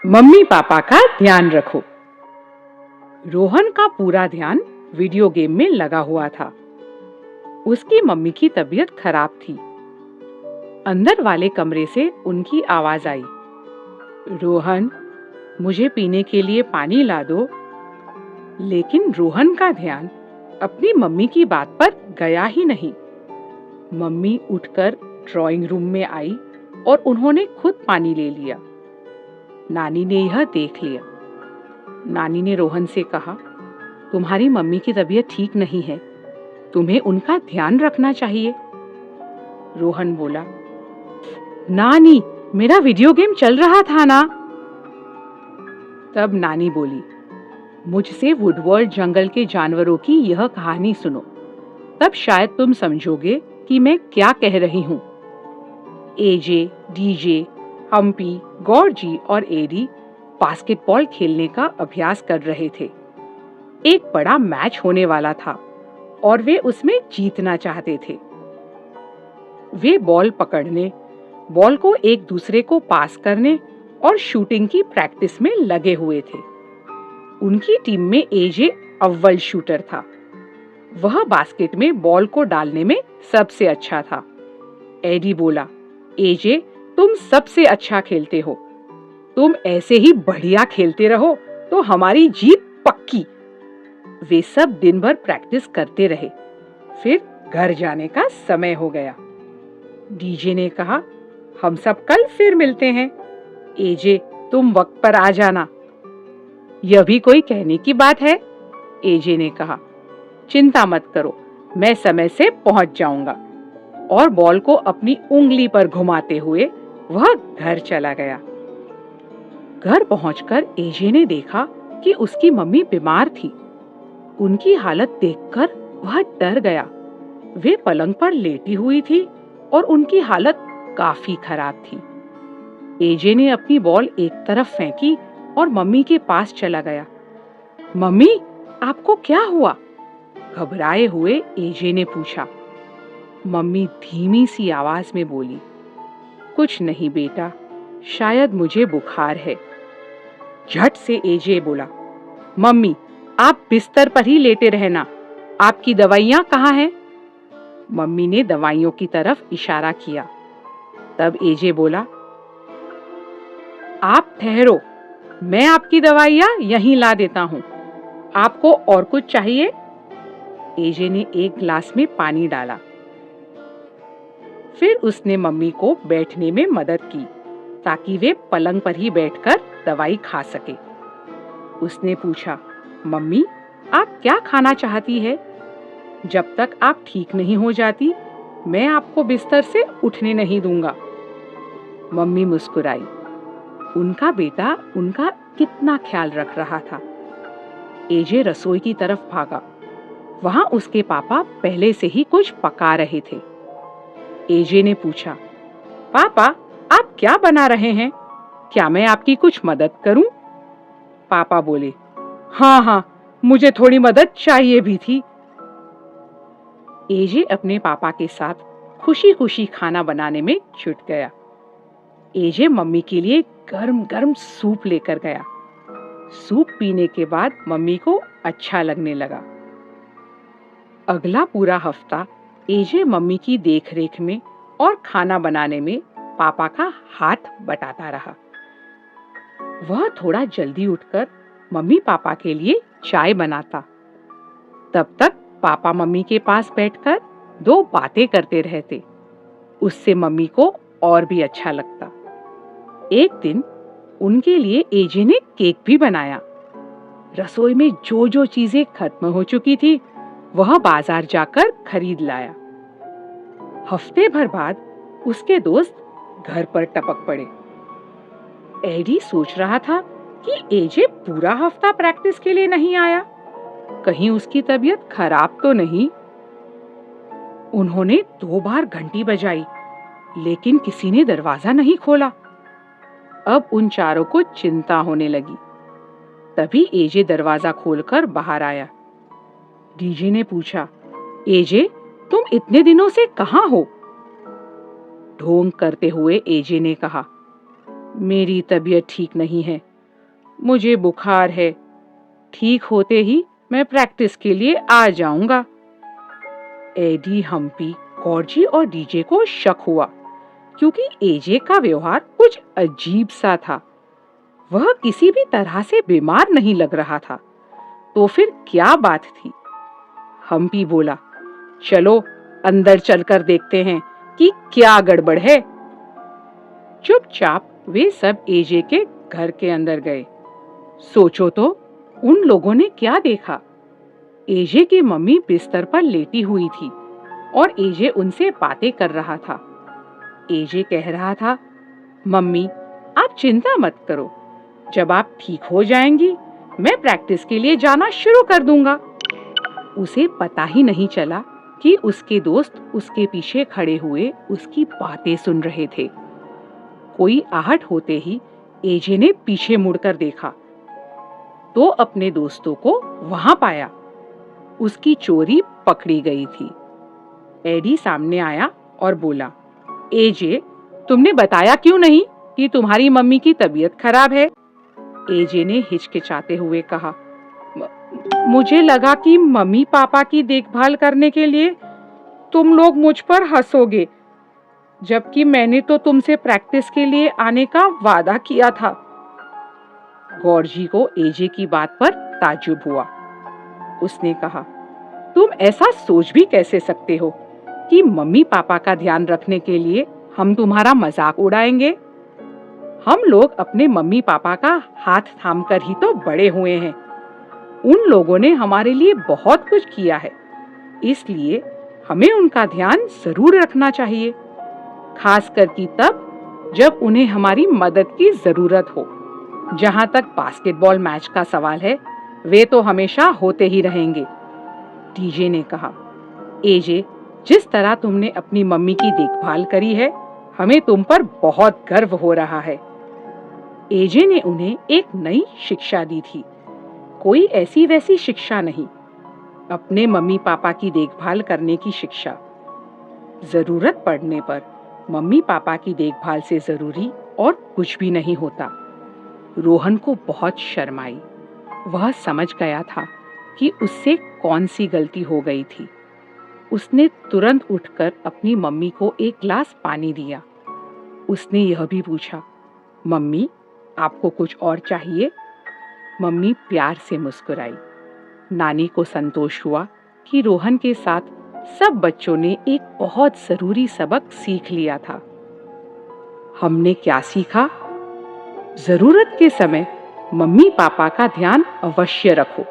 Mummy papa का ध्यान रखो। रोहन का पूरा ध्यान वीडियो गेम में लगा हुआ था। उसकी मम्मी की तबीयत खराब थी। अंदर वाले कमरे से उनकी आवाज आई, रोहन, मुझे पीने के लिए पानी ला दो। लेकिन रोहन का ध्यान अपनी मम्मी की बात पर गया ही नहीं। मम्मी उठकर ड्राइंग रूम में आई और उन्होंने खुद पानी ले लिया। नानी ने यह देख लिया। नानी ने रोहन से कहा, तुम्हारी मम्मी की तबीयत ठीक नहीं है, तुम्हें उनका ध्यान रखना चाहिए। रोहन बोला, नानी, मेरा वीडियो गेम चल रहा था ना। तब नानी बोली, मुझसे वुडवर्ल्ड जंगल के जानवरों की यह कहानी सुनो, तब शायद तुम समझोगे कि मैं क्या कह रही हूँ। एजे, डीजे, हम्पी, गॉर्जी और एडी बास्केटबॉल खेलने का अभ्यास कर रहे थे। एक बड़ा मैच होने वाला था और वे उसमें जीतना चाहते थे। वे बॉल पकड़ने, बॉल को एक दूसरे को पास करने और शूटिंग की प्रैक्टिस में लगे हुए थे। उनकी टीम में एजे अव्वल शूटर था। वह बास्केट में बॉल को डालने में सबसे अच्छा था। एडी बोला, एजे, तुम सबसे अच्छा खेलते हो। तुम ऐसे ही बढ़िया खेलते रहो तो हमारी जीत पक्की। वे सब दिन भर प्रैक्टिस करते रहे। फिर घर जाने का समय हो गया। डीजे ने कहा, हम सब कल फिर मिलते हैं। एजे, तुम वक्त पर आ जाना। यह भी कोई कहने की बात है, एजे ने कहा। चिंता मत करो, मैं समय से पहुंच जाऊंगा। और बॉल को अपनी उंगली पर घुमाते हुए वह घर चला गया। घर पहुंचकर एजे ने देखा कि उसकी मम्मी बीमार थी। उनकी हालत देखकर वह डर गया। वे पलंग पर लेटी हुई थी और उनकी हालत काफी खराब थी। एजे ने अपनी बॉल एक तरफ फेंकी और मम्मी के पास चला गया। मम्मी, आपको क्या हुआ? घबराए हुए एजे ने पूछा। मम्मी धीमी सी आवाज में बोली, कुछ नहीं बेटा, शायद मुझे बुखार है। झट से एजे बोला, मम्मी, आप बिस्तर पर ही लेटे रहना, आपकी दवाइयां कहाँ हैं? मम्मी ने दवाइयों की तरफ इशारा किया। तब एजे बोला, आप ठहरो, मैं आपकी दवाइयां यहीं ला देता हूँ। आपको और कुछ चाहिए? एजे ने एक गिलास में पानी डाला। फिर उसने मम्मी को बैठने में मदद की ताकि वे पलंग पर ही बैठकर दवाई खा सके। उसने पूछा, मम्मी, आप क्या खाना चाहती है? जब तक आप ठीक नहीं हो जाती, मैं आपको बिस्तर से उठने नहीं दूंगा। मम्मी मुस्कुराई। उनका बेटा उनका कितना ख्याल रख रहा था। एजे रसोई की तरफ भागा। वहां उसके पापा पहले से ही कुछ पका रहे थे। एजे ने पूछा, पापा, आप क्या बना रहे हैं? क्या मैं आपकी कुछ मदद करूं? पापा बोले, हाँ हाँ, मुझे थोड़ी मदद चाहिए भी थी। एजे अपने पापा के साथ खुशी खुशी खाना बनाने में जुट गया। एजे मम्मी के लिए गर्म गर्म सूप लेकर गया। सूप पीने के बाद मम्मी को अच्छा लगने लगा। अगला पूरा हफ्ता एजे मम्मी की देखरेख में और खाना बनाने में पापा का हाथ बटाता रहा। वह थोड़ा जल्दी उठकर मम्मी पापा के लिए चाय बनाता। तब तक पापा मम्मी के पास बैठकर दो बातें करते रहते। उससे मम्मी को और भी अच्छा लगता। एक दिन उनके लिए एजे ने केक भी बनाया। रसोई में जो जो चीजें खत्म हो चुकी थी, वह बाजार जाकर खरीद लाया। हफ्ते भर बाद उसके दोस्त घर पर टपक पड़े। एडी सोच रहा था कि एजे पूरा हफ्ता प्रैक्टिस के लिए नहीं आया, कहीं उसकी तबीयत खराब तो नहीं। उन्होंने 2 बार घंटी बजाई, लेकिन किसी ने दरवाजा नहीं खोला। अब उन चारों को चिंता होने लगी। तभी एजे दरवाजा खोलकर बाहर आया। डीजे ने पूछा, एजे, तुम इतने दिनों से कहाँ हो? ढोंग करते हुए एजे ने कहा, मेरी तबीयत ठीक नहीं है, मुझे बुखार है, ठीक होते ही मैं प्रैक्टिस के लिए आ जाऊंगा। एडी, हम्पी, गॉर्जी और डीजे को शक हुआ क्योंकि एजे का व्यवहार कुछ अजीब सा था। वह किसी भी तरह से बीमार नहीं लग रहा था। तो फिर क्या बात थी? हम्पी बोला, चलो अंदर चलकर देखते हैं कि क्या गड़बड़ है। चुपचाप वे सब एजे के घर के अंदर गए। सोचो तो, उन लोगों ने क्या देखा? एजे की मम्मी बिस्तर पर लेटी हुई थी और एजे उनसे बातें कर रहा था। एजे कह रहा था, मम्मी आप चिंता मत करो, जब आप ठीक हो जाएंगी मैं प्रैक्टिस के लिए जाना शुरू कर दूंगा। उसे पता ही नहीं चला कि उसके दोस्त उसके पीछे खड़े हुए उसकी बातें सुन रहे थे। कोई आहट होते ही एजे ने पीछे मुड़कर देखा तो अपने दोस्तों को वहां पाया। उसकी चोरी पकड़ी गई थी। एडी सामने आया और बोला, एजे, तुमने बताया क्यों नहीं कि तुम्हारी मम्मी की तबीयत खराब है? एजे ने हिचकिचाते हुए कहा, मुझे लगा कि मम्मी पापा की देखभाल करने के लिए तुम लोग मुझ पर हंसोगे, जबकि मैंने तो तुमसे प्रैक्टिस के लिए आने का वादा किया था। गॉर्जी को एजे की बात पर ताज्जुब हुआ। उसने कहा, तुम ऐसा सोच भी कैसे सकते हो कि मम्मी पापा का ध्यान रखने के लिए हम तुम्हारा मजाक उड़ाएंगे? हम लोग अपने मम्मी पापा का हाथ थामकर ही तो बड़े हुए हैं। उन लोगों ने हमारे लिए बहुत कुछ किया है, इसलिए हमें उनका ध्यान जरूर रखना चाहिए, खासकर कि तब जब उन्हें हमारी मदद की जरूरत हो। जहां तक बास्केटबॉल मैच का सवाल है, वे तो हमेशा होते ही रहेंगे। डीजे ने कहा, एजे, जिस तरह तुमने अपनी मम्मी की देखभाल करी है, हमें तुम पर बहुत गर्व हो रहा है। एजे ने उन्हें एक नई शिक्षा दी थी। कोई ऐसी वैसी शिक्षा नहीं, अपने मम्मी पापा की देखभाल करने की शिक्षा। जरूरत पड़ने पर मम्मी पापा की देखभाल से जरूरी और कुछ भी नहीं होता। रोहन को बहुत शर्म आई। वह समझ गया था कि उससे कौन सी गलती हो गई थी। उसने तुरंत उठकर अपनी मम्मी को एक गिलास पानी दिया। उसने यह भी पूछा, मम्मी आपको कुछ और चाहिए? मम्मी प्यार से मुस्कुराई। नानी को संतोष हुआ कि रोहन के साथ सब बच्चों ने एक बहुत जरूरी सबक सीख लिया था। हमने क्या सीखा? जरूरत के समय मम्मी पापा का ध्यान अवश्य रखो।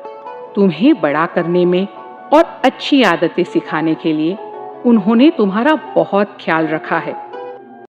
तुम्हें बड़ा करने में और अच्छी आदतें सिखाने के लिए उन्होंने तुम्हारा बहुत ख्याल रखा है।